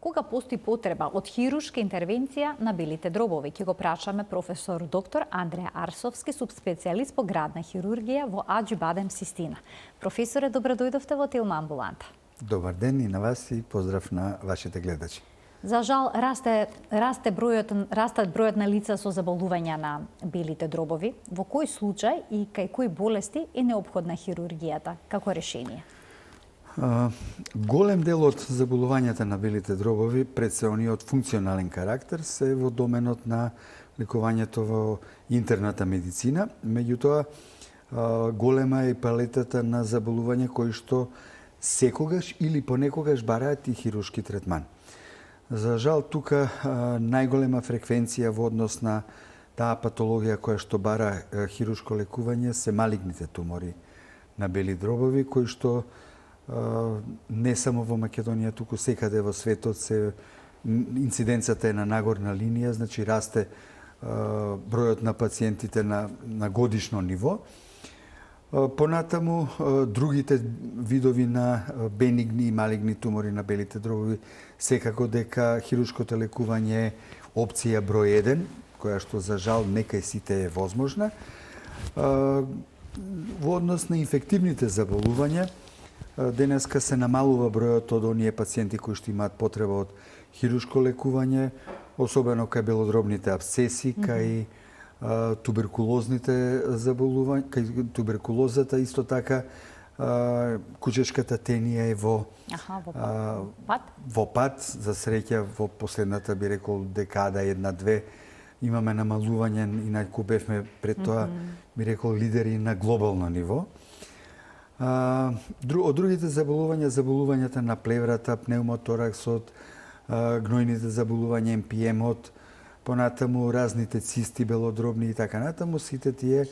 кога постои потреба од хируршка интервенција на белите дробови. Ќе го прашаме професор доктор Андреа Арсовски, субспецијалист по градна хирургија во Аџибадем Систина. Професоре, добро дојдовте во Телма амбуланта. Добар ден и на вас и поздрав на вашите гледачи. За жал, растат бројот на лица со заболувања на белите дробови. Во кој случај и кај кои болести е неопходна хирургијата како решение? Голем дел од заболувањата на белите дробови, пред се оние од функционален карактер, се во доменот на лекувањето во интерната медицина. Меѓутоа, голема е палетата на заболувања кои што секогаш или понекогаш бараат и хируршки третман. За жал, тука најголема фреквенција во однос на таа патологија која што бара хируршко лекување се малигните тумори на бели дробови, кои што не само во Македонија, туку секаде во светот инциденцата е на нагорна линија, значи расте бројот на пациентите на годишно ниво. Понатаму, другите видови на бенигни и малигни тумори на белите дробови, секако дека хируршкото лекување е опција број 1, која што за жал некај сите е возможна. Во однос на инфективните заболувања, денеска се намалува бројот од оние пациенти кои што имаат потреба од хируршко лекување, особено кај белодробните абсцеси, кај туберкулозните заболувања, кај туберкулозата, исто така кучешката тенија е во пат. За среќа, во последната, би рекол, декада, една-две, имаме намалување, инаку бевме пред тоа, би рекол, лидери на глобално ниво. Од другите заболувањата на плеврата, пневмотораксот, гнојните заболувања, МПМ-от, понатаму разните цисти, белодробни и така натаму, сите тие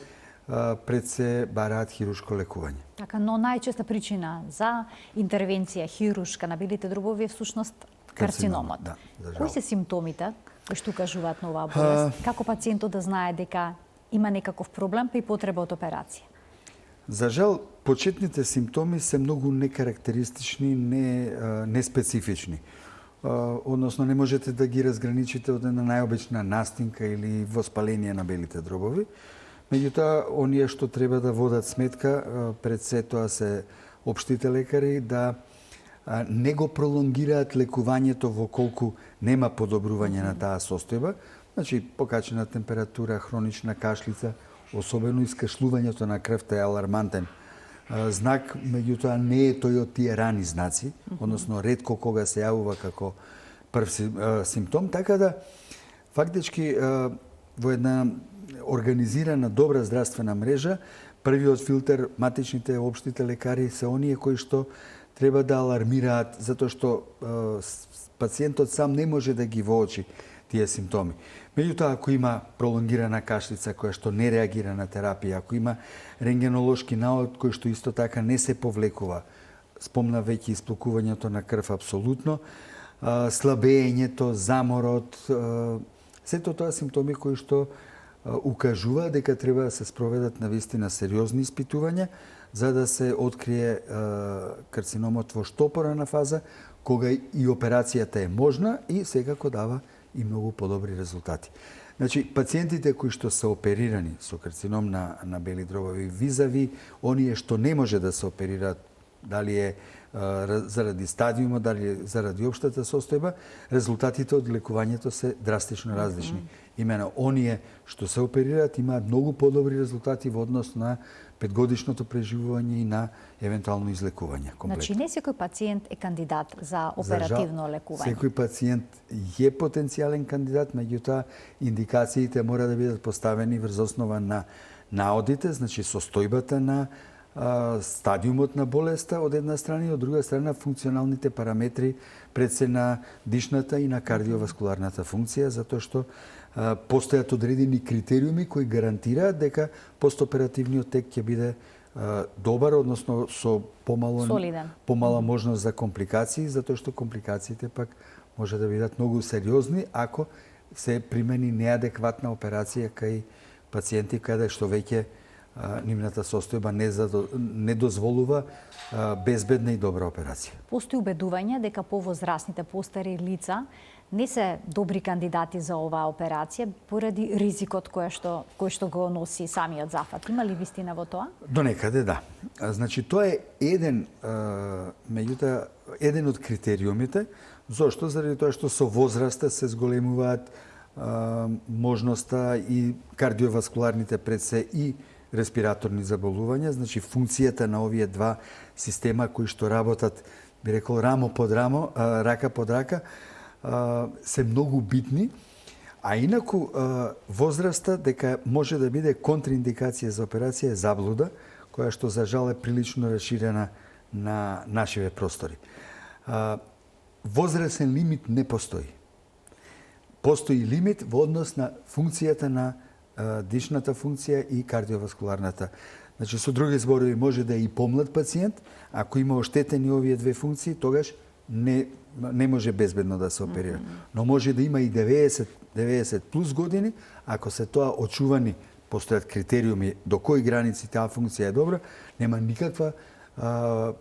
пред се бараат хируршко лекување. Така, но најчеста причина за интервенција хируршка на белите дробови е всушност карциномот. Да, кои се симптомите кои што укажуваат на оваа болест? Како пациентот да знае дека има некаков проблем па и потреба од операција? За жал, почетните симптоми се многу некарактеристични, неспецифични. Односно, не можете да ги разграничите од една најобична настинка или воспаление на белите дробови. Меѓутоа, оние што треба да водат сметка, пред се тоа се општите лекари, да не го пролонгираат лекувањето во колку нема подобрување на таа состојба. Значи, покачена температура, хронична кашлица, особено искашлувањето на крвта е алармантен знак, меѓутоа не е тој од тие рани знаци, односно ретко кога се јавува како прв симптом, така да фактички во една организирана добра здравствена мрежа, првиот филтер матичните општите лекари се оние кои што треба да алармираат, затоа што пациентот сам не може да ги воочи тие симптоми. Меѓутоа, ако има пролонгирана кашлица која што не реагира на терапија, ако има рентгенолошки налог кој што исто така не се повлекува, спомна веќе исплукувањето на крв апсолутно, слабењето, заморот, сето тоа симптоми кои што укажува дека треба да се спроведат навистина сериозни испитувања за да се открие карциномот во што порана фаза, кога и операцијата е можна и секако дава и многу подобри резултати. Значи, пациентите кои што се оперирани со карцином на бели дробови визави оние што не може да се оперираат, дали е заради стадиумот, дали е заради општата состојба, резултатите од лекувањето се драстично различни. Имено, оние што се оперираат имаат многу подобри резултати во однос на 5-годишното преживување и на евентуално излекување. Значи, не секој пациент е кандидат за оперативно лекување? Секој пациент е потенцијален кандидат, меѓутоа индикациите мора да бидат поставени врз основа на наодите, значи состојбата на стадиумот на болеста од една страна и од друга страна функционалните параметри пред се на дишната и на кардиоваскуларната функција, затоа што постојат одредени критериуми кои гарантираат дека постоперативниот тек ќе биде добар, односно со помала можност за компликации, затоа што компликациите пак може да бидат многу сериозни ако се примени неадекватна операција кај пациенти каде што веќе нивната состојба не дозволува безбедна и добра операција. Постои убедување дека повозрасните постари лица не се добри кандидати за оваа операција поради ризикот кој што го носи самиот зафат. Има ли вистина во тоа? До некаде да. Значи тоа е еден од критериумите. Зошто? Заради тоа што со возраста се зголемуваат можноста и кардиоваскуларните пред се и респираторни заболувања, значи функцијата на овие два система кои што работат, би рекол, рамо под рамо, рака под рака, се многу битни, а инаку возраста дека може да биде контраиндикација за операција е заблуда, која што за жал е прилично расширена на нашиве простори. Возрастен лимит не постои. Постои лимит во однос на функцијата на дишната функција и кардиоваскуларната. Значи, со други зборови, може да е и помлад пациент, ако има оштетени овие две функции, тогаш не може безбедно да се оперира. Но може да има и 90 плюс години, ако се тоа очувани, постојат критериуми до кои граници таа функција е добра, нема никаква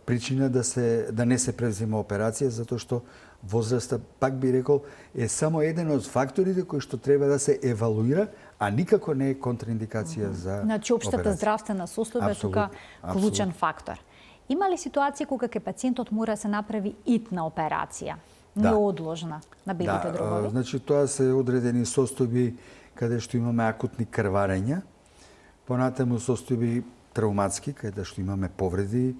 причина да не се превзема операција, затоа што возраста, пак би рекол, е само еден од факторите кои што треба да се евалуира, а никако не е контраиндикација за Значи, општата здравствена состојба е тука клучен фактор. Има ли ситуација кога ке пациентот мора да се направи итна операција, неодложна на белите дробови? Значи, тоа се одредени состојби каде што имаме акутни крварења, понатаму состојби травматски, каде што имаме повреди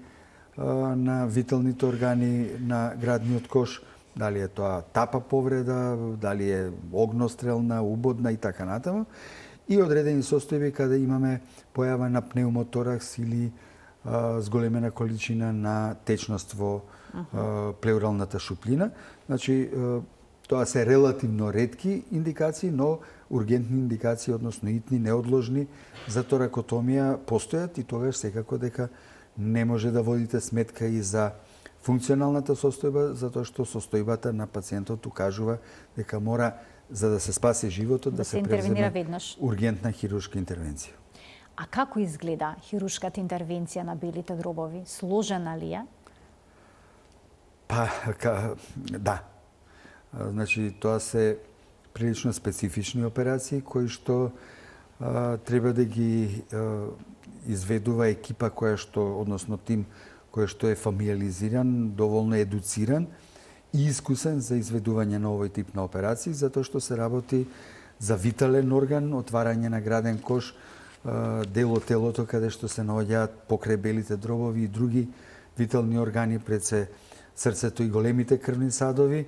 на виталните органи на градниот кош, дали е тоа тапа повреда, дали е огнострелна, убодна и така натаму, и одредени состојби каде имаме појава на пневмоторакс или зголемена количина на течност во плеуралната шуплина. Значи, тоа се релативно ретки индикации, но ургентни индикации, односно итни, неодложни за торакотомија постојат и тогаш секако дека не може да водите сметка и за функционалната состојба, затоа што состојбата на пациентот укажува дека мора, за да се спаси животот, да се преземе ургентна хируршка интервенција. А како изгледа хируршката интервенција на белите дробови? Сложена ли е? Да. Значи, тоа се прилично специфични операции кои што треба да ги изведува екипа која што, односно тим кој што е фамилиаризиран, доволно едуциран и искусен за изведување на овој тип на операции, затоа што се работи за витален орган, отварање на граден кош, дел од телото каде што се наоѓаат покрај белите дробови и други витални органи, пред се срцето и големите крвни садови.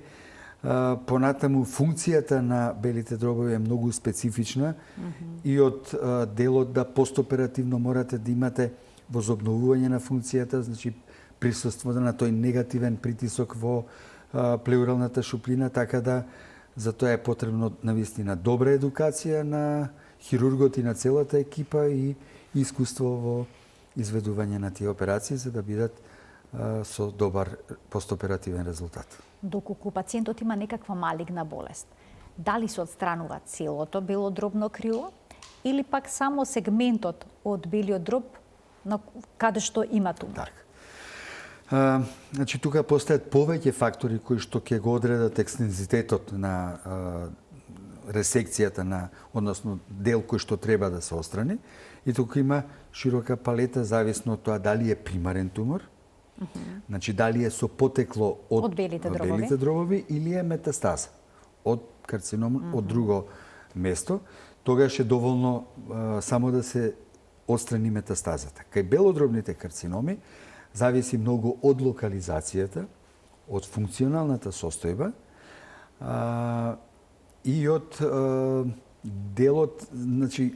Понатаму функцијата на белите дробови е многу специфична и од делот да постоперативно морате да имате возобновување на функцијата, значи присуство на тој негативен притисок во плеуралната шуплина, така да за тоа е потребно навистина добра едукација на хирургот и на целата екипа и искуство во изведување на тие операции за да бидат со добар постоперативен резултат. Доколку пациентот има некаква малигна болест, дали се отстранува целото белодробно крило или пак само сегментот од белиот дроб каде што има тумор? Значи, тука постојат повеќе фактори кои што ќе го одредат екстензитетот на ресекцијата односно дел кој што треба да се отстрани. И тука има широка палета зависно од тоа дали е примарен тумор, значи дали е со потекло од белите дробови или е метастаза од карцином од друго место. Тогаш е доволно само да се отстрани метастазата. Кај белодробните карциноми зависи многу од локализацијата, од функционалната состојба и од делот, значи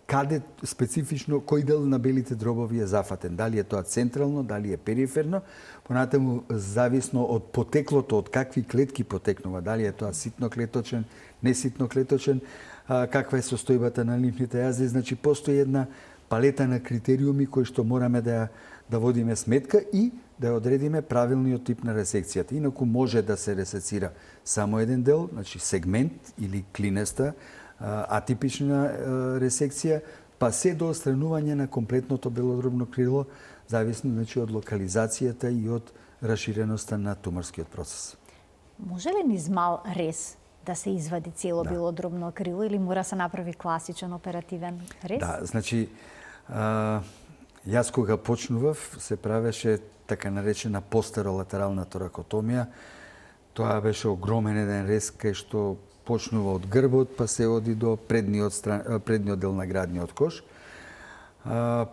каде специфично кој дел на белите дробови е зафатен, дали е тоа централно, дали е периферно, понатаму зависно од потеклото, од какви клетки потекнува, дали е тоа ситноклеточен, неситноклеточен, каква е состојбата на лимфните јазди, значи постои една палета на критериуми кои што мораме да водиме сметка и да одредиме правилниот тип на ресекцијата. Инаку може да се ресецира само еден дел, значи сегмент или клинеста, атипична ресекција, па се до отстранување на комплетното белодробно крило, зависно значи од локализацијата и од расширеноста на туморскиот процес. Може ли низ мал рез да се извади цело белодробно крило или мора се направи класичен оперативен рез? Да, значи јас кога почнував се правеше така наречена постеролатерална торакотомија. Тоа беше огромен еден рез кај што почнува од грбот, па се оди до предниот дел на градниот кош.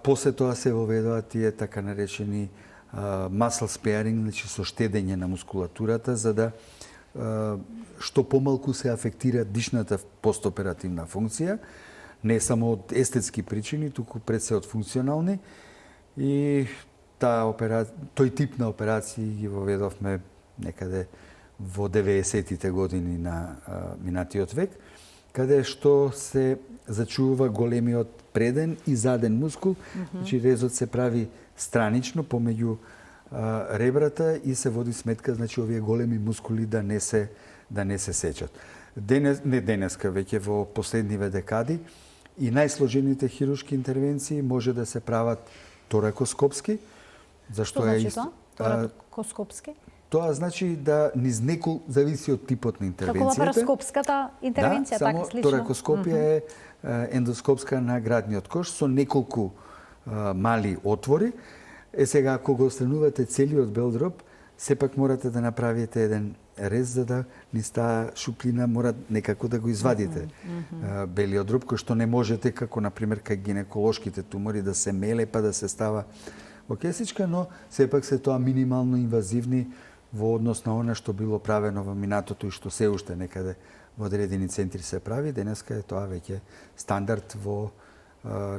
После тоа се воведува тие така наречени muscle sparing, значи со штедење на мускулатурата, за да што помалку се афектира дишната постоперативна функција, не само од естетски причини, туку пред се од функционални. И тој тип на операции ги воведовме некаде во 90-тите години на минатиот век, каде што се зачува големиот преден и заден мускул, значи резот се прави странично помеѓу ребрата и се води сметка, значи овие големи мускули да не се сечат. Денеска, веќе во последниве декади, и најсложените хируршки интервенции може да се прават торакоскопски. Што значи тоа? Торакоскопски? Тоа значи да низ зависи од типот на интервенцијата. Како лапароскопската интервенција, така слично? Да, само торакоскопија е ендоскопска на градниот кош со неколку мали отвори. Сега, ако го отстранувате целиот белдроб, сепак морате да направите еден рез, за да низ таа шуплина мора некако да го извадите белиот дроб, кој што не можете, како, например, кај гинеколошките тумори, да се меле па да се става во кесичка, но сепак се тоа минимално инвазивни во однос на она што било правено во минатото и што се уште некаде во одредени центри се прави. Денеска е тоа веќе стандард во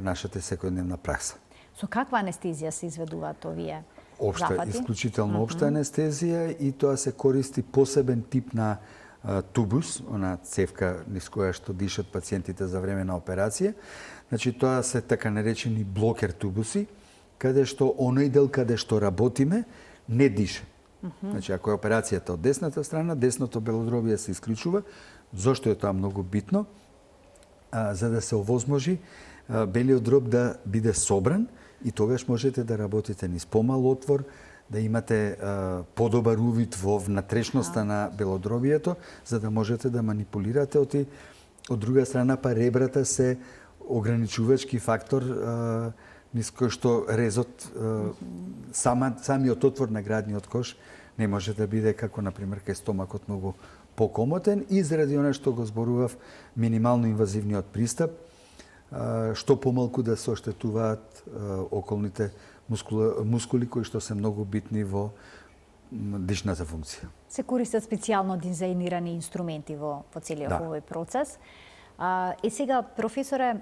нашата секојдневна пракса. Со каква анестезија се изведуваат овие Општа, запати? исклучително општа анестезија, и тоа се користи посебен тип на тубус, она цевка низ која што дишат пациентите за време на операција. Значи тоа се така наречени блокер тубуси, каде што оној дел каде што работиме не диша. Значи ако е операцијата од десната страна, десното белодробие се исклучува. Зошто е тоа многу битно? За да се овозможи белиот дроб да биде собран и тогаш можете да работите низ помал отвор, да имате подобар увид во внатрешноста на белодробието, за да можете да манипулирате. Од друга страна, па ребрата се ограничувачки фактор низ кој што резот, самиот отвор на градниот кош не може да биде како, например, кај стомакот многу покомотен, и заради она што го зборував, минимално инвазивниот пристап, што помалку да се оштетуваат околните мускули кои што се многу битни во дишната функција. Се користат специјално дизајнирани инструменти во целиот овој процес. И сега, професоре,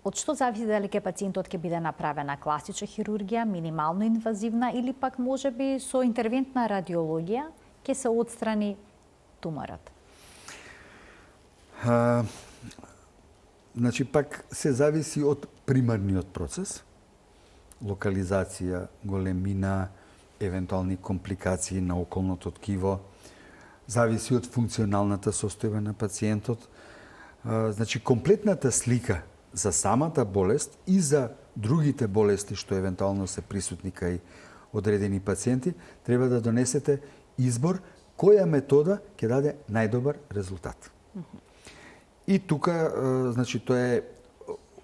од што зависи дали ке пациентот ќе биде направена класична хирургија, минимално инвазивна, или пак можеби со интервентна радиологија ќе се отстрани туморот? Значи, пак се зависи од примарниот процес, локализација, големина, евентуални компликации на околното ткиво, зависи од функционалната состојба на пациентот. Значи, комплетната слика за самата болест и за другите болести што евентуално се присутни кај одредени пациенти, треба да донесете избор која метода ќе даде најдобар резултат. И тука, значи, тоа е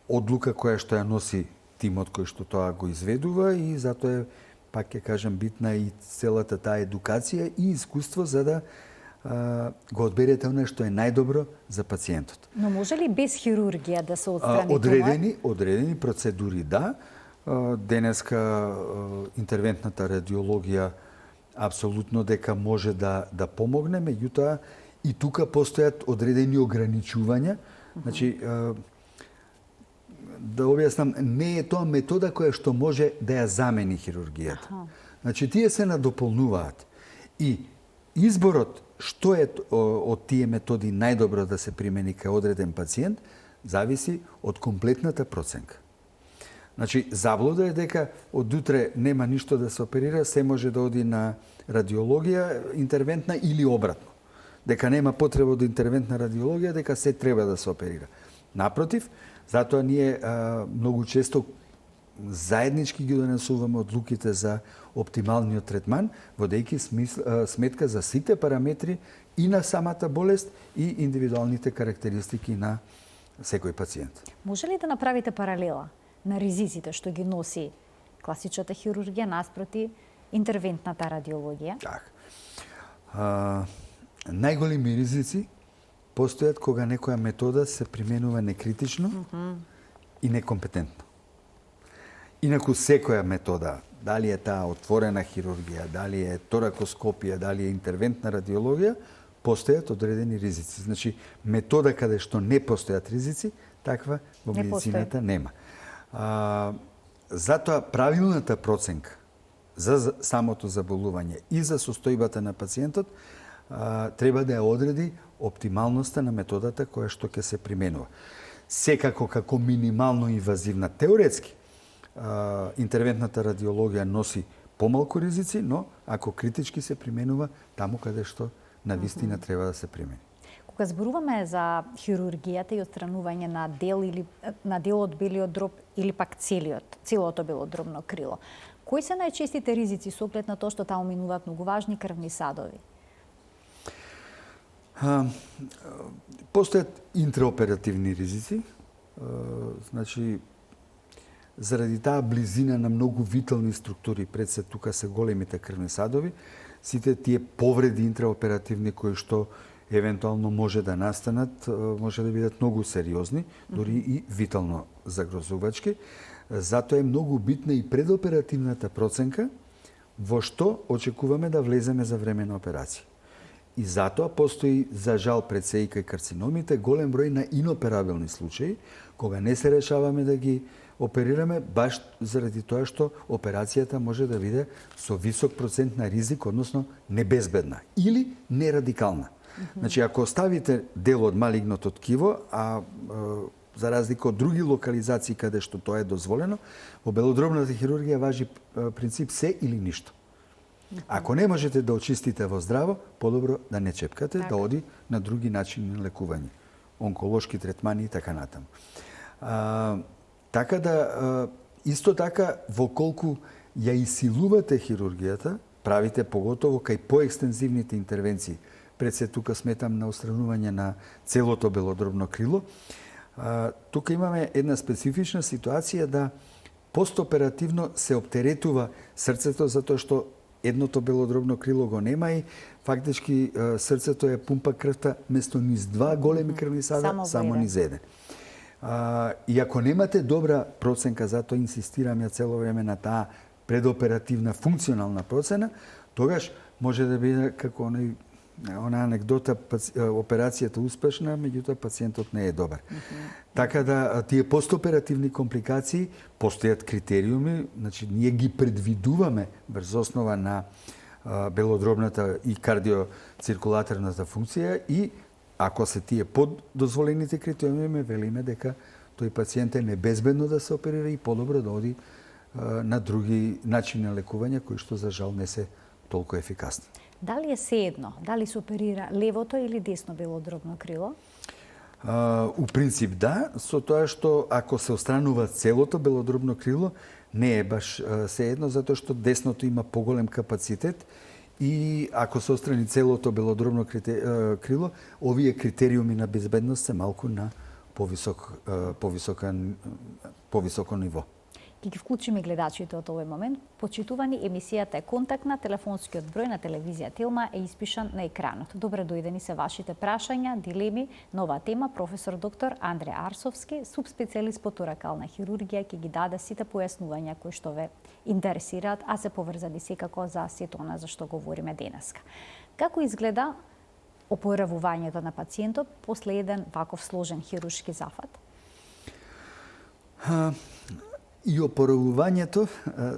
одлука која што ја носи тимот кој што тоа го изведува, и затоа е, пак ќе кажам, битна и целата таа едукација и искуство за да го одберете оно што е најдобро за пациентот. Но може ли без хирургија да се отстрани Одредени процедури, да. Денеска интервентната радиологија апсолутно дека може да помогне, меѓутоа и тука постојат одредени ограничувања. Значи, да објаснам, не е тоа метода која што може да ја замени хирургијата. Значи, тие се надополнуваат. И изборот што е од тие методи најдобро да се примени кај одреден пациент, зависи од комплетната проценка. Значи, заблуда е дека од утре нема ништо да се оперира, се може да оди на радиологија интервентна или обратно. Дека нема потреба од интервентна радиологија, дека се треба да се оперира. Напротив, затоа ние многу често заеднички ги донесуваме одлуките за оптималниот третман, водејќи сметка за сите параметри и на самата болест и индивидуалните карактеристики на секој пациент. Може ли да направите паралела на ризиците што ги носи класичната хирургија наспроти интервентната радиологија? Так. Најголеми ризици постојат кога некоја метода се применува некритично и некомпетентно. Инаку секоја метода, дали е таа отворена хирургија, дали е торакоскопија, дали е интервентна радиологија, постојат одредени ризици. Значи, метода каде што не постојат ризици, таква во медицината нема. Затоа правилната проценка за самото заболување и за состојбата на пациентот треба да ја одреди оптималноста на методата која што ќе се применува. Секако како минимално инвазивна теоретски, интервентната радиологија носи помалку ризици, но ако критички се применува таму каде што на вистина треба да се примени. Кога зборуваме за хирургијата и отстранување на дел од белиот дроб или пак целото белодробно крило, кои се најчестите ризици со оглед на тоа што таму минуваат многу важни крвни садови? Постојат интраоперативни ризици, значи заради таа близина на многу витални структури, пред се тука се големите крвни садови, сите тие повреди интраоперативни кои што евентуално може да настанат, може да бидат многу сериозни, дури и витално загрозувачки. Затоа е многу битна и предоперативната проценка во што очекуваме да влеземе за време на операција. И затоа постои, за жал, пред се и кај карциномите, голем број на иноперабилни случаи, кога не се решаваме да ги оперираме, баш заради тоа што операцијата може да биде со висок процент на ризик, односно небезбедна или нерадикална. Значи, ако оставите дел од малигното ткиво, за разлика од други локализации каде што тоа е дозволено, во белодробната хирургија важи принцип се или ништо. Ако не можете да очистите во здраво, подобро да не чепкате, да оди на други начини на лекување, онколошки третмани и така натаму. Така да, исто така, во колку ја исилувате хирургијата, правите поготово кај поекстензивните интервенции, пред се тука сметам на отстранување на целото белодробно крило, тука имаме една специфична ситуација да постоперативно се оптеретува срцето затоа што едното белодробно крило го нема и фактички срцето ја пумпа крвта место низ два големи крвни сада, само низ еден. И ако немате добра проценка, затоа инсистирам ја цело време на таа предоперативна функционална процена, тогаш може да биде како она анекдота, операцијата успешна, меѓутоа пациентот не е добар. Така да тие постоперативни компликации постојат критериуми, значи ние ги предвидуваме врз основа на белодробната и кардиоциркулаторната функција и ако се тие под дозволените критериуми, велиме дека тој пациент е небезбедно да се оперира и подобро да оди на други начини на лекување кои што за жал не се толку ефикасни. Дали е seedno, дали се оперира левото или десно белодробно крило? У принцип да, со тоа што ако се отстранува целото белодробно крило, не е баш seedno, затоа што десното има поголем капацитет и ако се отстрани целото белодробно крило, овие критериуми на безбедност се малку на повисоко ниво. Ќе ги вклучиме гледачите од овој момент. Почитувани, емисијата е контактна, телефонскиот број на телевизија Телма е испишан на екранот. Добре дојдени се вашите прашања, дилеми на оваа тема. Професор доктор Андре Арсовски, субспецијалист по торакална хирургија, ќе ги даде сите појаснувања кои што ве интересираат, а се поврзани секако за сето она за што говориме денеска. Како изгледа опоравувањето на пациентот после еден ваков сложен хируршки зафат? И опоравувањето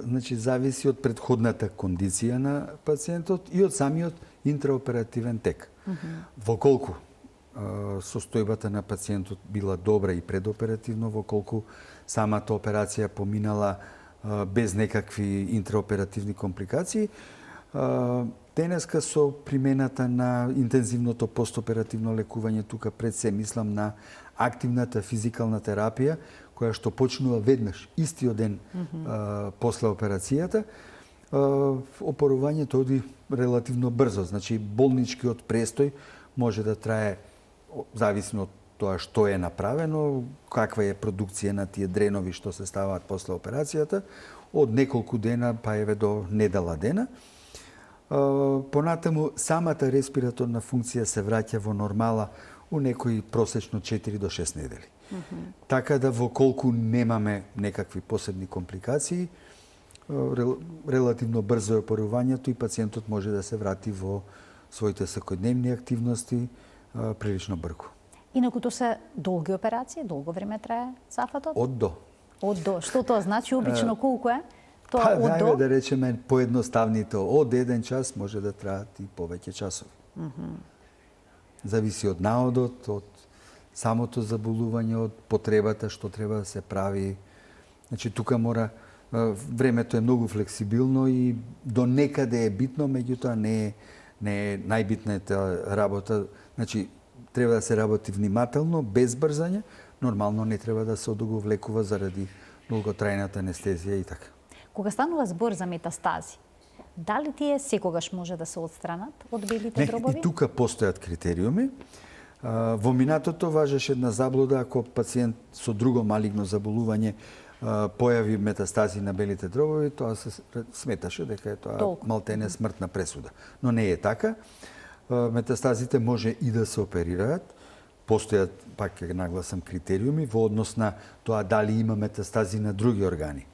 значи зависи од претходната кондиција на пациентот и од самиот интраоперативен тек. Воколку состојбата на пациентот била добра и предоперативно, воколку самата операција поминала без некакви интраоперативни компликации, Денеска со примената на интензивното постоперативно лекување, тука пред се мислам на активната физикална терапија, која што почнува веднаш, истиот ден после операцијата, опорувањето оди релативно брзо. Значи, болничкиот престој може да трае, зависно од тоа што е направено, каква е продукција на тие дренови што се ставаат после операцијата, од неколку дена па еве до недела дена. Понатаму, самата респираторна функција се враќа во нормала у некои просечно 4 до 6 недели. Така да во колку немаме некакви посебни компликации, релативно брзо е опорувањето и пациентот може да се врати во своите секојдневни активности прилично брзо. Инаку тоа се долги операции, долго време трае зафатот? Од до. Од до. Што тоа значи обично колку е? Тоа од до? Да речеме поедноставнито, од 1 час може да траат и повеќе часови. Зависи од наодот, од самото заболување, од потребата што треба да се прави. Значи, тука мора, времето е многу флексибилно и до некаде е битно, меѓутоа не е најбитната работа. Значи, треба да се работи внимателно, без брзање, нормално не треба да се одуговлекува заради долготрајната анестезија и така. Кога станува збор за метастази, дали тие секогаш може да се отстранат од белите дробови? Не, и тука постојат критериуми. Во минатото важеше една заблуда ако пациент со друго малигно заболување појави метастази на белите дробови, тоа се сметаше дека е тоа малтене смртна пресуда. Но не е така. Метастазите може и да се оперираат. Постојат, пак ќе нагласам, критериуми во однос на тоа дали има метастази на други органи.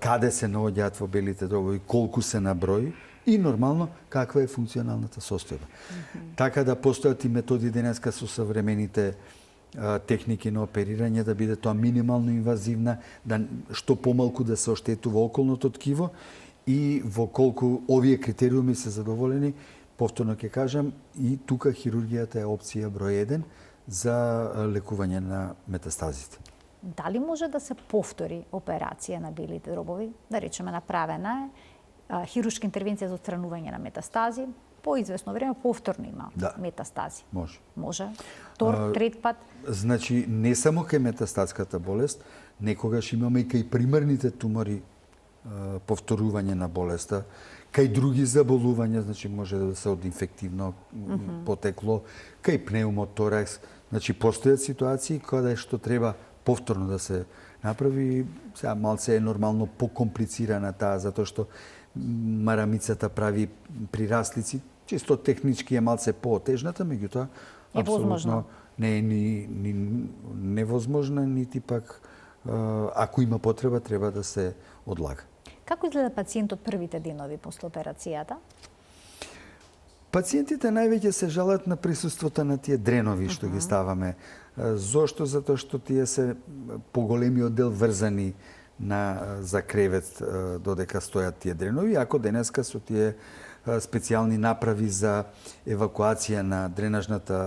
Каде се наоѓаат во белите дробови, колку се на број и нормално каква е функционалната состојба. Така да постојат и методи денеска со современите техники на оперирање да биде тоа минимално инвазивна, да што помалку да се оштетува околното ткиво и во колку овие критериуми се задоволени, повторно ќе кажам, и тука хирургијата е опција број 1 за лекување на метастазите. Дали може да се повтори операција на белите дробови? Да речеме, направена е хируршка интервенција за отстранување на метастази, по известно време повторно има метастази. Може. Може. Втор, трет пат. Значи, не само кај метастатската болест, некогаш имаме и кај примарните тумори повторување на болеста, кај други заболувања, значи може да се од инфективно потекло, кај пневмоторакс. Значи, постојат ситуации каде што треба повторно да се направи. Сега малце е нормално покомплицирана таа, затоа што марамицата прави прираслици. Чисто технички е малце поотежната, меѓутоа апсолутно не е ни невозможна, нити пак ако има потреба, треба да се одлага. Како изгледа пациентот првите денови после операцијата? Пациентите највеќе се жалат на присуството на тие дренови што ги ставаме. Зошто? Затоа што тие се поголемиот дел врзани за кревет додека стојат тие дренови, ако денеска со тие специјални направи за евакуација на дренажната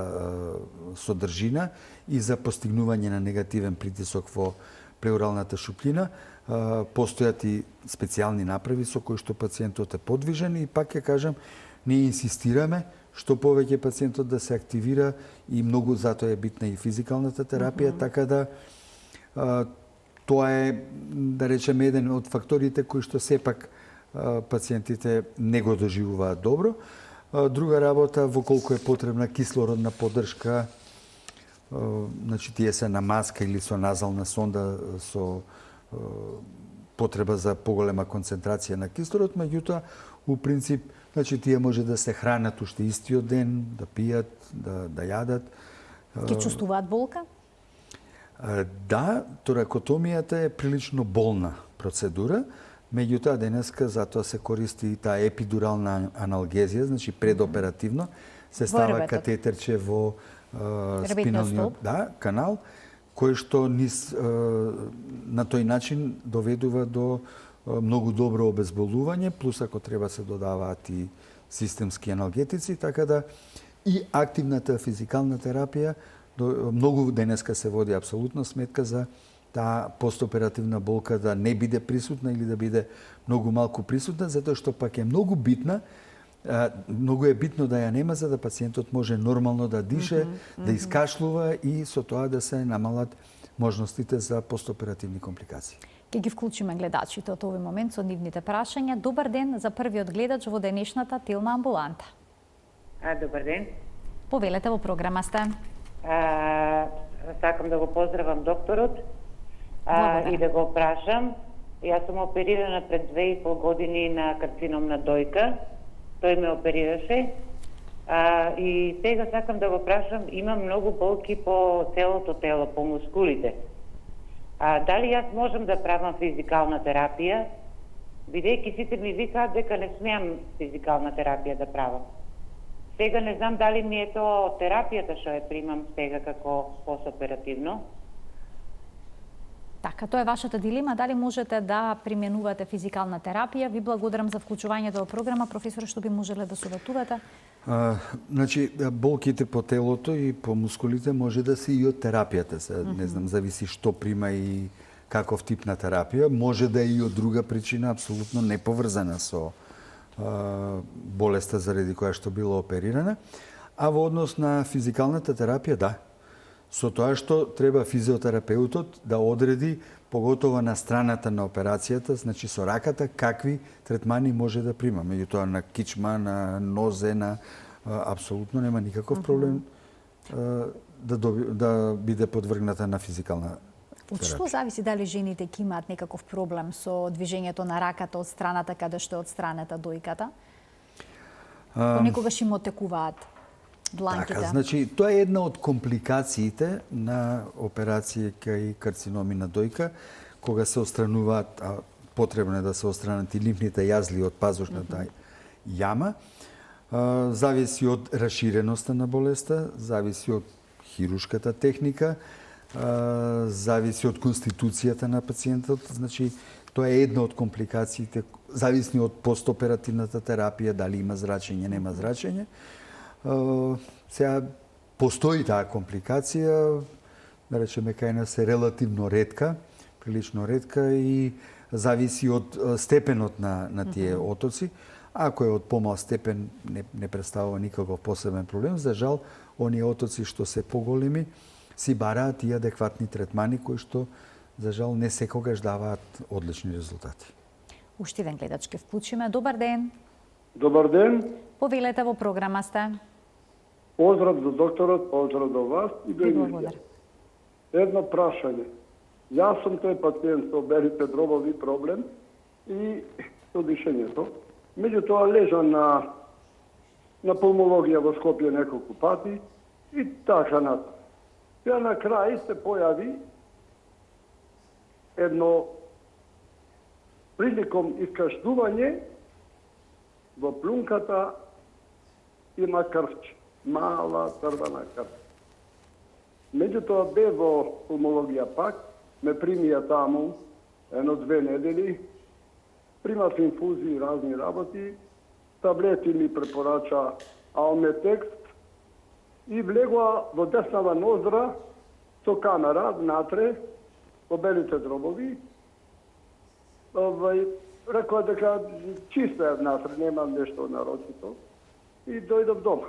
содржина и за постигнување на негативен притисок во плеуралната шупљина, постојат и специјални направи со кои што пациентот е подвижен и пак ќе кажам, ние инсистираме што повеќе пациентот да се активира и многу затоа е битна и физикалната терапија, така да тоа е, да речеме, еден од факторите кои што сепак пациентите не го доживуваат добро. Друга работа, во колку е потребна кислородна поддршка, значи тие се на маска или со назална сонда со потреба за поголема концентрација на кислород, меѓутоа, у принцип, значи тие може да се хранат уште истиот ден, да пијат, да јадат. Ке чувствуваат болка? Да, торакотомијата е прилично болна процедура, меѓутоа денеска затоа се користи и таа епидурална аналгезија, значи предоперативно се става катетерче во спиналниот канал, кој што на тој начин доведува до многу добро обезболување, плюс ако треба се додаваат и системски аналгетици, така да и активната физикална терапија многу денеска се води апсолутно сметка за таа постоперативна болка да не биде присутна или да биде многу малку присутна, затоа што пак е многу битна. Многу е битно да ја нема за да пациентот може нормално да дише, да искашлува и со тоа да се намалат можностите за постоперативни компликации. Ке ги вклучиме гледачите од овој момент со нивните прашања. Добар ден за првиот гледач во денешната телна амбуланта. Добар ден. Повелете, во програма сте. Сакам да го поздравам докторот и да го прашам. Јас сум оперирана пред 2,5 години на карцином на дојка. Тој ме оперираше. И сега сакам да го прашам, имам многу болки по целото тело, по мускулите. Дали јас можам да правам физикална терапија? Бидејќи сите ми викаат дека не смеам физикална терапија да правам. Сега не знам дали ми е тоа терапијата што ја примам сега како постоперативно. Така, тоа е вашата дилема, дали можете да применувате физикална терапија. Ви благодарам за вклучувањето во програма. Професор, што би можеле да советувате? Значи, болките по телото и по мускулите може да се и од терапијата. Не знам, зависи што прима и каков тип на терапија. Може да е и од друга причина, апсолутно неповрзана со болеста заради која што била оперирана. А во однос на физикалната терапија, да. Со тоа што треба физиотерапеутот да одреди, поготово на страната на операцијата, значи со раката, какви третмани може да прима. Меѓутоа на кичма, на нозе, апсолутно нема никаков проблем да биде подвргната на физикална терапија. Од што зависи дали жените ќе имаат некаков проблем со движењето на раката од страната каде што е одстранета дојката? Понекогаш им отекуваат дланките. Така, значи, тоа е една од компликациите на операција кај карциноми на дојка, кога се отстрануваат, потребно е да се отстранат и лимфните јазли од пазушната јама. Зависи од раширеноста на болеста, зависи од хирушката техника, зависи од конституцијата на пациентот. Значи, тоа е една од компликациите, зависи од постоперативната терапија, дали има зрачење, нема зрачење. Сега постои таа компликација, да речеме кај нас е релативно ретка, прилично ретка и зависи од степенот на тие отоци. Ако е од помал степен, не представува никаков посебен проблем. За жал, оние отоци што се поголеми си бараат и адекватни третмани кои што за жал не секогаш даваат одлични резултати. Уште еден гледач ке вклучиме. Добар ден. Добар ден. Повелете, во програма сте. Поздрав до докторот, поздрав до вас и до емисија. Едно прашање. Јас сум тој пациент со белите дробови проблем и со дишењето. Меѓутоа лежам на пулмологија во Скопје неколку пати и така натаму. Сега на крај се појави едно приликом искаштување во плунката има крвче, мала црвена крв. Меѓутоа бе во пулмологија пак, ме примија таму 1-2 недели, примав инфузии и разни работи, таблети ми препорача Алметекст и влегоа во деснава ноздра со камера внатре во белите дробови. Рекоа дека чисто е внатре, нема нешто нарочито. И дојдов дома.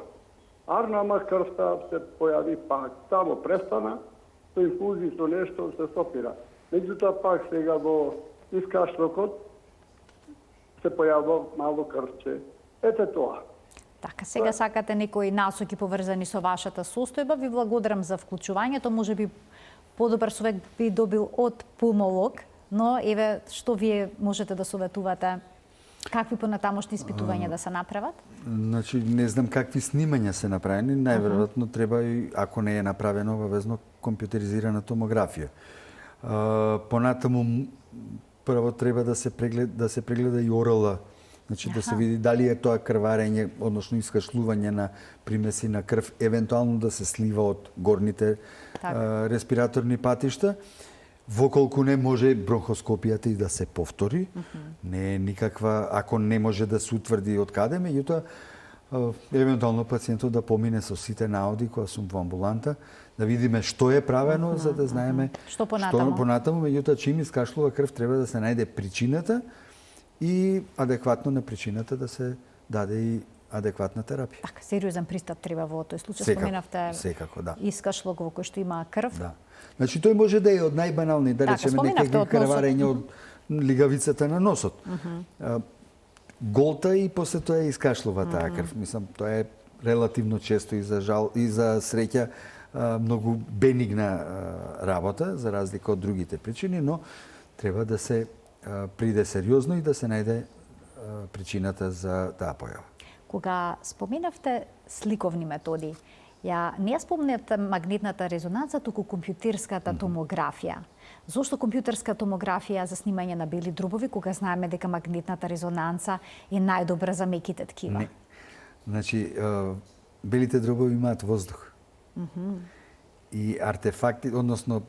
Арнама крвта се појави пак. Само престана, со инфузии, со нешто се стопира. Меѓутоа пак сега во искашлокот се појавува мало крвче. Ете тоа. Така, сега сакате некои насоки поврзани со вашата состојба. Ви благодарам за вклучувањето. Може би подобар совет би добил од пулмолог, но еве што вие можете да советувате? Какви понатамошни испитувања да се направат? Значи, не знам какви снимања се направени, најверојатно треба и, ако не е направено обавезно, компјутеризирана томографија. Понатаму, прво треба да се прегледа и орала, значи да се види дали е тоа крварење, односно искашлување на примеси на крв, евентуално да се слива од горните респираторни патишта. Воколку не може бронхоскопијата и да се повтори, не е никаква, ако не може да се утврди од каде, меѓутоа евентуално пациентот да помине со сите наоди кога сум во амбуланта, да видиме што е правено, за да знаеме Што понатаму. Меѓутоа, чим искашлува крв, треба да се најде причината и адекватно на причината да се даде и адекватна терапија. Така, сериозен пристап треба во тој случај. Секако, Споменавте секако, да. искашлок во кој што има крв. Да. Значи, тој може да е од најбанални, да речеме, споменавте од некај крварење од лигавицата на носот. Голта и после тоа искашлува таа крв. Мислам, тоа е релативно често и за среќа многу бенигна работа, за разлика од другите причини, но треба да се приде сериозно и да се најде причината за таа појава. Кога споменавте сликовни методи, не ја спомнете магнетната резонанца, туку компјутерската томографија. Зошто компјутерска томографија за снимање на бели дробови, кога знаеме дека магнетната резонанца е најдобра за меките ткива? Не. Значи, белите дробови имаат воздух. И артефакти, односно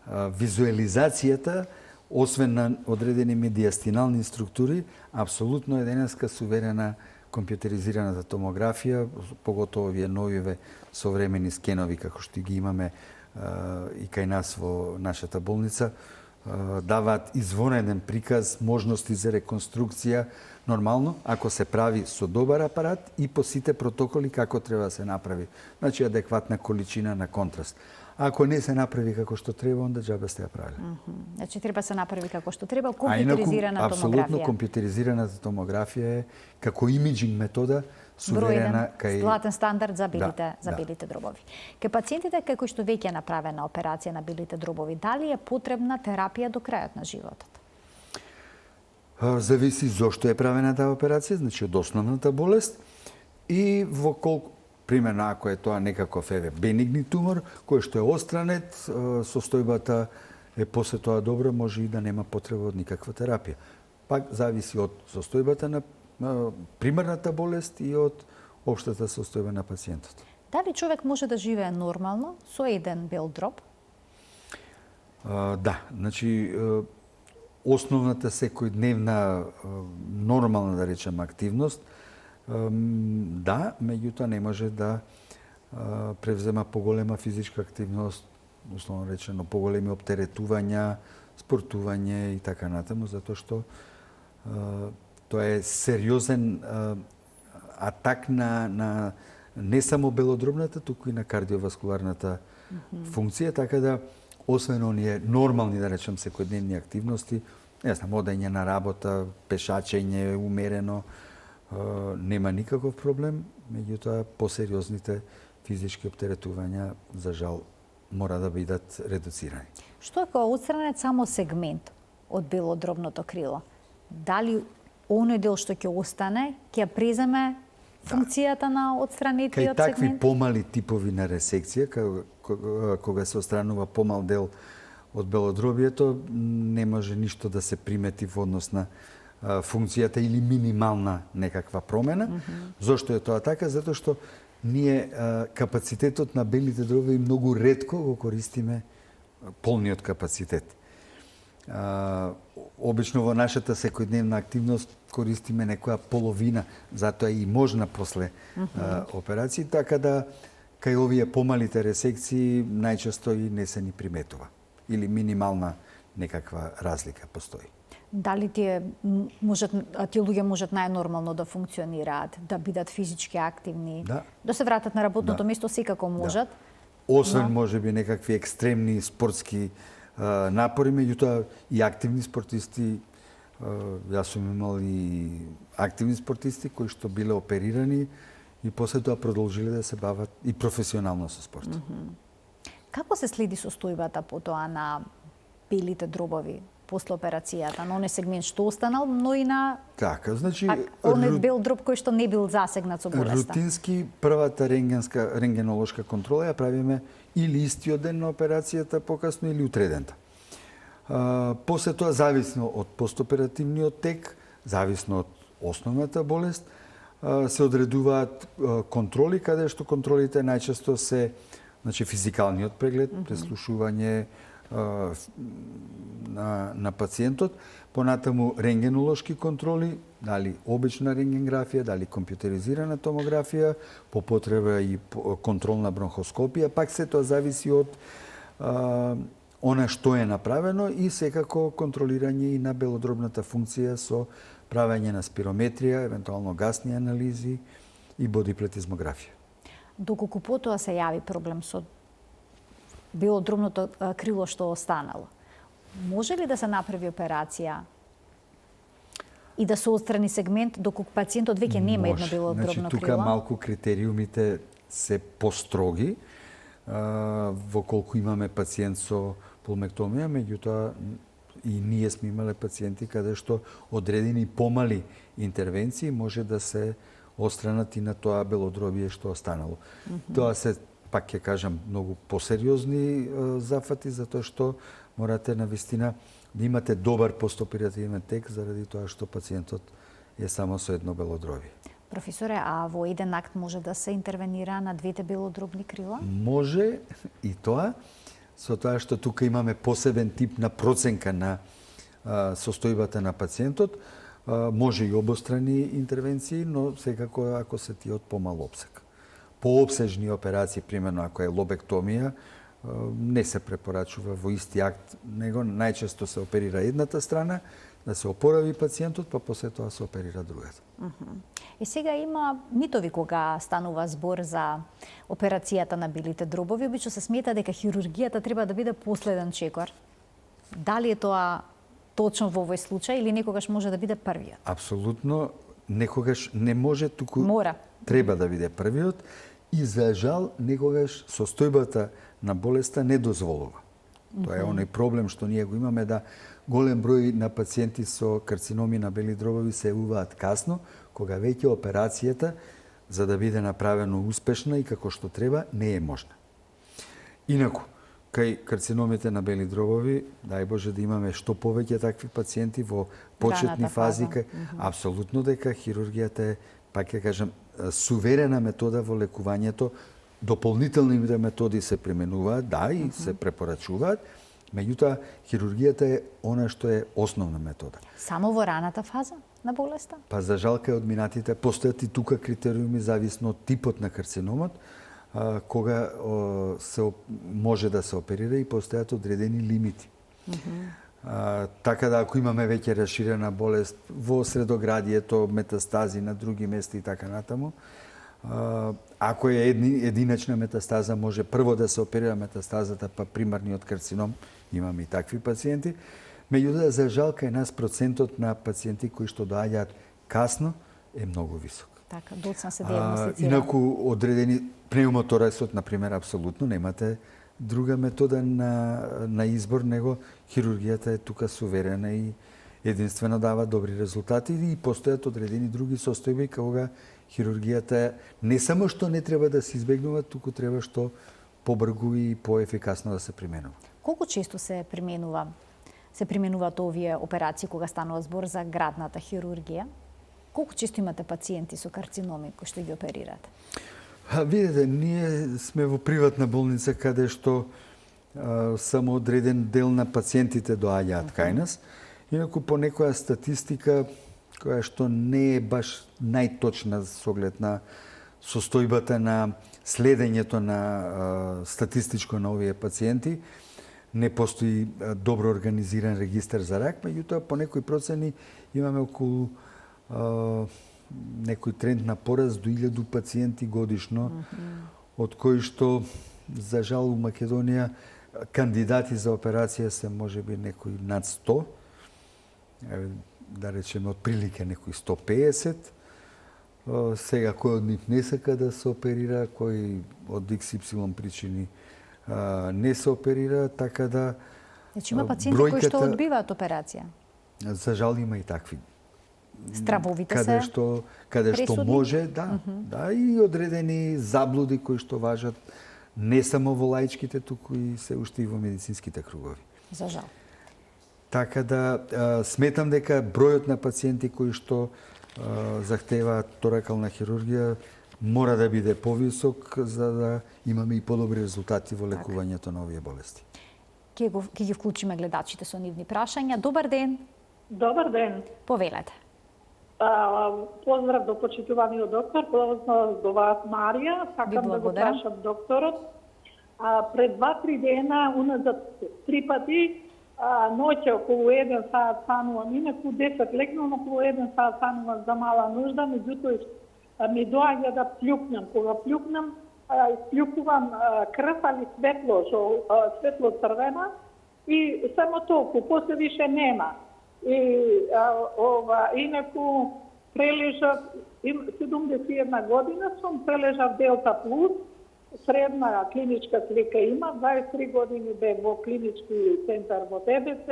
визуализацијата, освен на одредени медиастинални структури, апсолутно е денеска суверена компјутеризираната томографија, поготово овие новиве современи скенови како што ги имаме и кај нас во нашата болница, даваат извонеден приказ, можности за реконструкција, нормално, ако се прави со добар апарат и по сите протоколи како треба да се направи. Значи, адекватна количина на контраст. Ако не се направи како што треба, онда џабе сте ја правиле. Значи, треба се направи како што треба, компјутеризирана томографија. Апсолутно, компјутеризираната томографија е како имиджинг метода суверена кај златен стандард за белите дробови. Кај пациентите кај кои што веќе е направена операција на белите дробови, дали е потребна терапија до крајот на животот? Зависи зошто е правена таа операција, значи од основната болест и во колку, примерно ако е тоа некаков бенигни тумор, кој што е остранет, состојбата е после тоа добра, може и да нема потреба од никаква терапија. Пак зависи од состојбата на примарната болест и од општата состојба на пациентот. Дали човек може да живее нормално со еден бел дроб? Да, значи основната секојдневна нормална, да речем, активност, да, меѓутоа не може да превзема поголема физичка активност, условно речено, поголеми оптеретувања, спортување и така натаму, затоа што тоа е сериозен атак на не само белодробната, туку и на кардиоваскуларната функција, така да освен оние нормални, да речем, секојдневни активности, не знам, одење на работа, пешачење, умерено, нема никаков проблем, меѓутоа посериозните физички оптеретувања, за жал, мора да бидат редуцирани. Што ако отстранет само сегмент од белодробното крило? Дали оној дел што ќе остане, ќе преземе функцијата на отстранетиот сегмент? Кај такви помали типови на ресекција, кога се отстранува помал дел од белодробието, не може ништо да се примети во однос на функцијата или минимална некаква промена. Зошто е тоа така? Затоа што ние капацитетот на белите дробови многу ретко го користиме полниот капацитет. Обично во нашата секојдневна активност користиме некоја половина, затоа и можна после операции, така да кај овие помалите ресекции најчесто и не се ни приметува или минимална некаква разлика постои. Дали тие луѓе можат најнормално да функционираат, да бидат физички активни, да се вратат на работното место, секако можат? Освен можеби некакви екстремни спортски напори, меѓутоа и активни спортисти, јас сум имал и активни спортисти кои што биле оперирани и после тоа продолжиле да се бават и професионално со спорт. Како се следи состојбата потоа на белите дробови после операцијата, на оној сегмент што останал, но и на значи оној бел дроб кој што не бил засегнат со болеста? Рутински првата рентгенолошка контрола ја правиме или истиот ден на операцијата, покасно или утредента. После тоа, зависно од постоперативниот тек, зависно од основната болест, се одредуваат контроли, каде што контролите најчесто се физикалниот преглед, преслушување, на пациентот, понатаму рентгенолошки контроли, дали обична рентгенграфија, дали компјутеризирана томографија, по потреба и контролна бронхоскопија, пак се тоа зависи од она што е направено и секако контролирање и на белодробната функција со правење на спирометрија, евентуално гасни анализи и бодиплетизмографија. Доколку потоа се јави проблем со белодробното крило што останало, може ли да се направи операција и да се отстрани сегмент доколку пациентот веќе нема едно белодробно крило? Значи, тука малку критериумите се построги во колку имаме пациент со пулмектомија, меѓутоа и ние сме имале пациенти каде што одредени помали интервенции може да се отстранат и на тоа белодробие што останало. Тоа се, пак ќе кажам, многу посериозни зафати, затоа што морате навистина да имате добар постоперативен тек заради тоа што пациентот е само со едно белодробие. Професоре, а во еден акт може да се интервенира на двете белодробни крила? Може и тоа, со тоа што тука имаме посебен тип на проценка на состојбата на пациентот, може и обострани интервенции, но секако ако се ти од помал обсек. Пообсежни операции, примерно ако е лобектомија, не се препорачува во исти акт, него најчесто се оперира едната страна, да се опорави пациентот, па после тоа се оперира другата. И сега има митови кога станува збор за операцијата на белите дробови. Обично се смета дека хирургијата треба да биде последен чекор. Дали е тоа точно во овој случај или некогаш може да биде првиот? Апсолутно, некогаш не може, туку мора. Треба да биде првиот и за жал некогаш состојбата на болеста не дозволува. Тоа е оној проблем што ние го имаме, да голем број на пациенти со карциноми на бели дробови се јавуваат касно, кога веќе операцијата, за да биде направено успешна и како што треба, не е можна. Инаку, кај карциномите на бели дробови, дај Боже да имаме што повеќе такви пациенти во почетни фази, апсолутно дека хирургијата е, пак ќе кажам, суверена метода во лекувањето. Дополнителните методи се применуваат, да, и се препорачуваат, меѓутоа хирургијата е она што е основна метода. Само во раната фаза на болеста? Па за жал кај одминатите постојат и тука критериуми зависно од типот на карциномот, кога се може да се оперира и постојат одредени лимити. Така да ако имаме веќе расширена болест во средоградието, метастази на други места и така натаму, ако е единачна метастаза, може прво да се оперира метастазата, па примарниот карцином, имаме и такви пациенти. Меѓутоа, за жал, кај нас процентот на пациенти кои што доаѓаат касно е многу висок. Така, доцна се диагностицира. Инаку, одредени пневмотораксот, например, апсолутно немате друга метода на избор, него хирургијата е тука суверена и единствено дава добри резултати и постојат одредени други состојби кога хирургијата не само што не треба да се избегнува, туку треба што побргу и поефикасно да се применува. Колку често се применуваат овие операции кога станува збор за градната хирургија? Колку често имате пациенти со карциноми кои што ги оперирате? Видете, ние сме во приватна болница каде што само одреден дел на пациентите доаѓаат кај нас. Инаку по некоја статистика која што не е баш најточна со оглед на состојбата на следењето на статистичко на овие пациенти, не постои добро организиран регистар за рак, меѓутоа по некои процени имаме околу некој тренд на пораст до 1000 пациенти годишно, од кои што, за жал, у Македонија кандидати за операција се можеби некои над 100, да речеме отприлike некои 150. Сега кој од нив не сака да се оперира, кој од XY причини не се оперира, така да Значи има пациенти кои што одбиваат операција? За жал има и такви. Стравовите каде се што може, да, и одредени заблуди кои што важат не само во лаичките, туку и се уште и во медицинските кругови. За жал. Така да сметам дека бројот на пациенти кои што захтеваат торакална хирургија мора да биде повисок за да имаме и подобри резултати во лекувањето на овие болести. Ќе ги вклучиме гледачите со нивни прашања. Добар ден. Добар ден. Повелете. Поздрав до почитуваниот доктор, поздрав до вас, Марија. Сакам да го прашам докторот. Пред 2-3 дена, уназад 3 пати, ноќе околу 1 саат станувам, инаку 10 легнам, околу 1 саат станувам за мала нужда, меѓутоа ми доаѓа да плюкнам. Кога плюкнам, исплюкувам крв, али светло црвена и само толку, после више нема. И инаку прележав 71 година сум, прележав Делта Плюс, средна клиничка слика има, 23 години бе во клинички центар во ТБЦ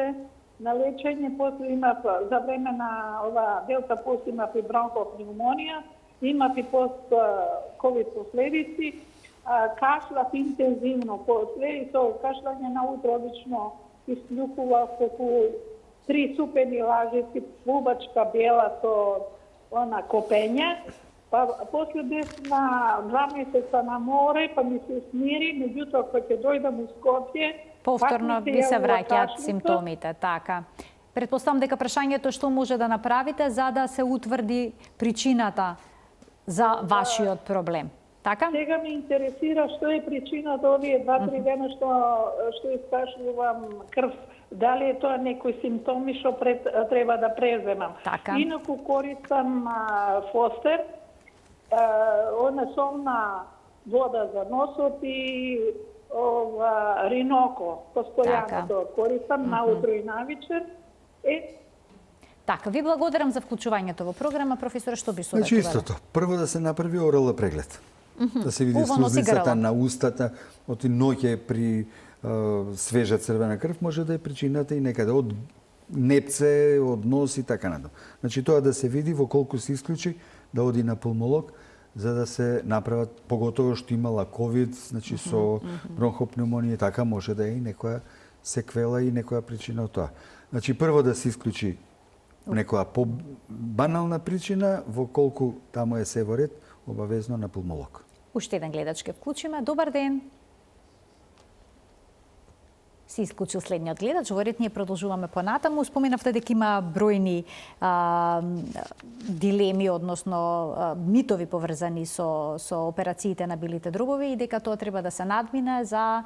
на лечење, после имав за време на ова Делта Плюс имав и бронхопневмонија, имав и пост-ковид последици, кашлав интензивно после и со кашлање на утро обично исплюкував околу 3 супени лажици, плубачка бела со копење. После бев на 2 месеца на море, па ми се смири, меѓутоа кога ќе дојдам у Скопје, повторно ви се враќаат симптомите, така. Претпоставам дека прашањето што може да направите за да се утврди причината за вашиот проблем. Така? Сега ме интересира што е причината овие 2-3 дена што искашувам крв. Дали е тоа некои симптоми што треба да преземам. Така. Инаку користам Фостер, она солна вода за носот и Риноко. Постојано тоа користам на утро и навечер. Така, ви благодарам за вклучувањето во програма, професоре, што би советувале? Значи истото. Прво да се направи орал преглед. Да се види слузницата на устата, оти ноќе при свежа црвена крв може да е причината и некаде од непце, од нос и така надам. Значи тоа да се види во колку се исклучи, да оди на пулмолог, за да се направат, поготово што имала ковид, значи со бронхопневмонија, така може да е и некоја секвела и некоја причина од тоа. Значи прво да се исклучи некоја по-банална причина, во колку таму е се во ред, обавезно на пулмолог. Уште еден гледач ке вклучиме. Добар ден. Се исклучил следниот гледач. Во ред ние продолжуваме понатаму. Споменавте дека има бројни дилеми, односно митови поврзани со операциите на белите дробови и дека тоа треба да се надмине за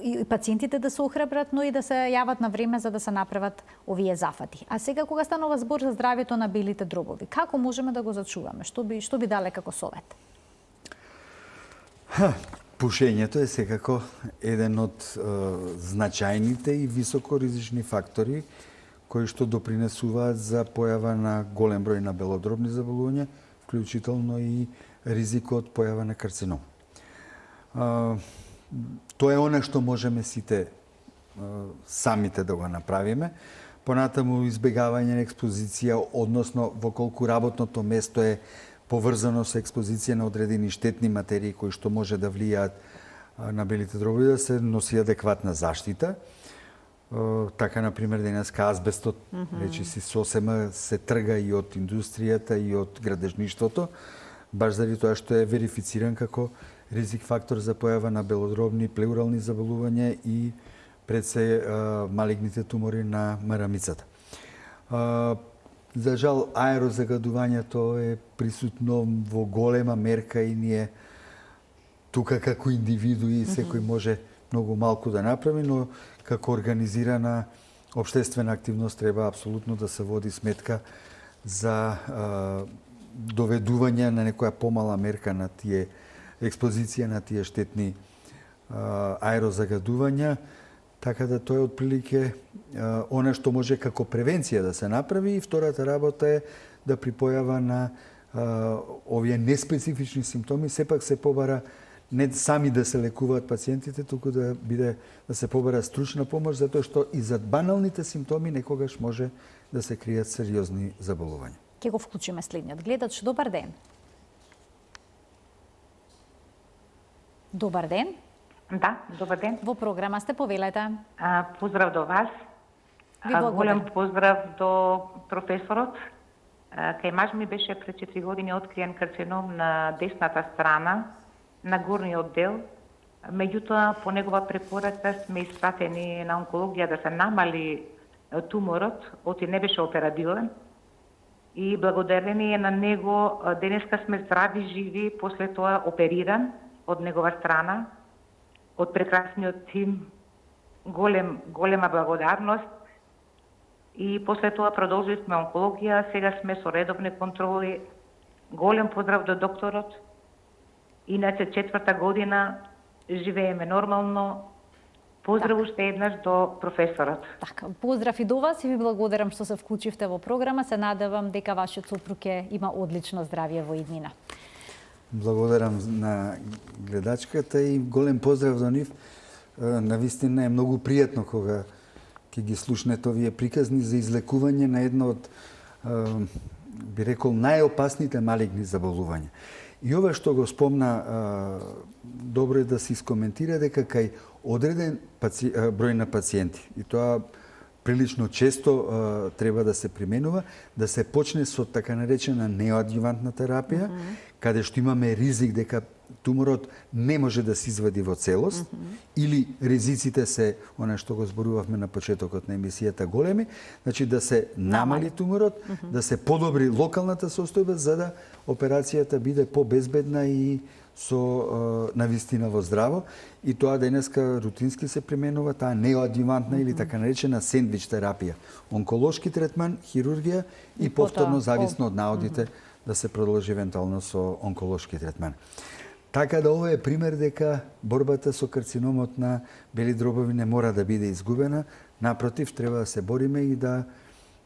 и пациентите да се охрабрат, но и да се јават на време за да се направат овие зафати. А сега кога станува збор за здравјето на белите дробови, како можеме да го зачуваме? Што би дале како совет? Пушењето е секако еден од значајните и високоризични фактори кои што допринесуваат за појава на голем број на белодробни заболувања, вклучително и ризикот појава на карцином. Тоа е оно што можеме сите самите да го направиме. Понатаму избегавање на експозиција, односно во колку работното место е поврзано со експозиција на одредени штетни материи кои што може да влијаат на белите дробови, да се носи адекватна заштита. Така, например, денеска азбестот речиси сосема се трга и од индустријата и од градежништвото, баш заради тоа што е верифициран како ризик фактор за појава на белодробни плеурални заболувања и пред се малигните тумори на марамицата. За жал, аерозагадувањето е присутно во голема мерка и ние тука како индивидуи секој може многу малку да направи, но како организирана општествена активност треба апсолутно да се води сметка за доведување на некоја помала мерка на тие експозиција на тие штетни аерозагадувања, така да тоа е отприлике она што може како превенција да се направи и втората работа е да при појава на овие неспецифични симптоми сепак се побара не сами да се лекуваат пациентите, туку да се побара стручна помош, затоа што и зад баналните симптоми некогаш може да се кријат сериозни заболувања. Ќе го вклучиме следниот гледач. Добар ден. Добар ден. Да, добар ден. Во програма сте, повелете. Поздрав до вас. Голем поздрав до професорот. Кај маж ми беше пред 4 години откриен карцином на десната страна, на горниот дел, Меѓутоа, по негова препорака сме испратени на онкологија да се намали туморот, оти не беше операбилен. И благодарение на него денеска сме здрави, живи, после тоа опериран од негова страна, од прекрасниот тим, голема благодарност. И после тоа продолживме онкологија, сега сме со редовни контроли. Голем поздрав до докторот. Иначе 4-та година живееме нормално. Поздрав уште еднаш до професорот. Така, поздрав и до вас и ви благодарам што се вклучивте во програма. Се надевам дека вашиот сопруг има одлично здравје во иднина. Благодарам на гледачката и голем поздрав до нив. Навистина е многу пријатно кога ќе ги слушнете овие приказни за излекување на едно од, би рекол, најопасните малигни заболувања. И ова што го спомна, добро е да се искоментира дека кај одреден број на пациенти, и тоа прилично често треба да се применува, да се почне со така наречена неоадјувантна терапија, каде што имаме ризик дека туморот не може да се извади во целост, или ризиците се, она што го зборувавме на почетокот на емисијата, големи, значи да се намали туморот, да се подобри локалната состојба, за да операцијата биде побезбедна и со навистина во здраво. И тоа денеска рутински се применува, таа неоадјувантна или така наречена сендвич терапија. Онколошки третман, хирургија и повторно, зависно од наодите, да се продолжи евентуално со онколошки третман. Така да ова е пример дека борбата со карциномот на бели дробови не мора да биде изгубена. Напротив, треба да се бориме и да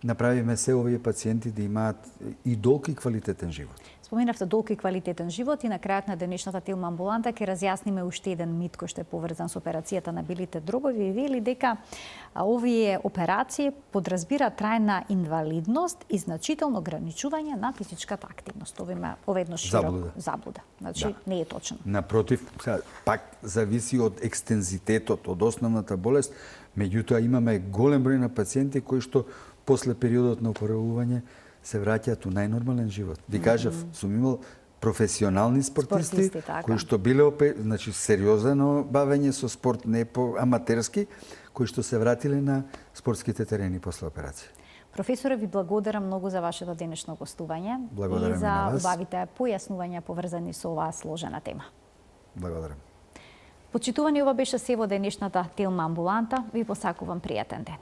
направиме се овие пациенти да имаат и долг и квалитетен живот. Споменавте долг и квалитетен живот и на крајот на денешната Телма амбуланта ќе разјасниме уште еден мит кој што е поврзан со операцијата на белите дробови и вели дека овие операции подразбира трајна инвалидност и значително ограничување на физичката активност. Ова едно широко заблуда. Значи не е точно. Напротив, пак зависи од екстензитетот, од основната болест, меѓутоа имаме голем број на пациенти кои што после периодот на опоравување се враќаат у најнормален живот. Ви кажав, сум имал професионални спортисти кои што биле значи сериозно бавење со спорт, не по аматерски, кои што се вратиле на спортските терени после операција. Професоре, ви благодарам многу за вашето денешно гостување и за убавите појаснувања поврзани со оваа сложена тема. Благодарам. Почитувани, ова беше се во денешната Телма амбуланта. Ви посакувам пријатен ден.